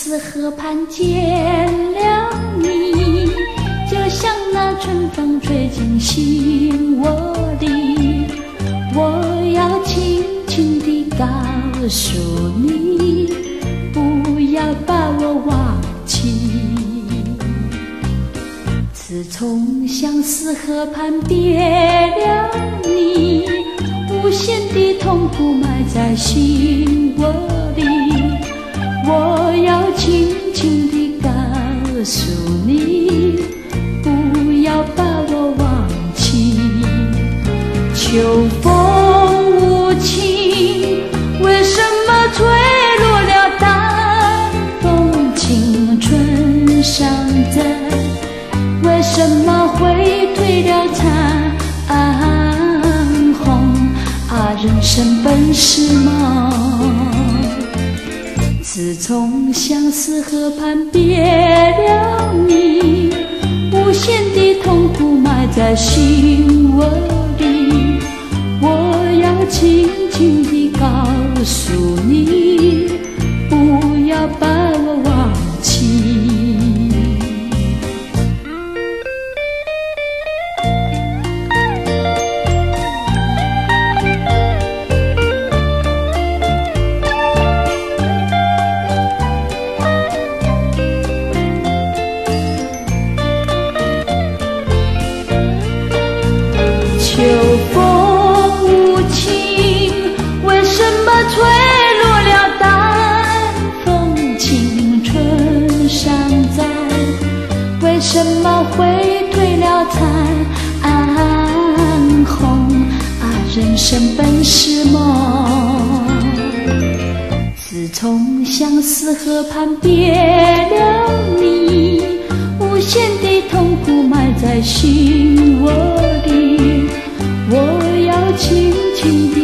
思河畔见了你，就像那春风吹进心窝里。我要轻轻地告诉你，不要把我忘记。自从相思河畔别了你，无限的痛苦埋在心窝里。我要轻轻地告诉你，不要把我忘记。秋风无情，为什么吹落了淡风？青春尚在，为什么会褪了残红？人生本是梦。自从相思河畔别了你，无限的痛苦埋在心窝里。我要轻轻地告诉你，不要把我忘记。秋风无情，为什么吹落了淡风？青春尚在，为什么会褪了残红？人生本是梦。自从相思河畔别了你，无限的痛苦埋在心窝里。我要轻轻地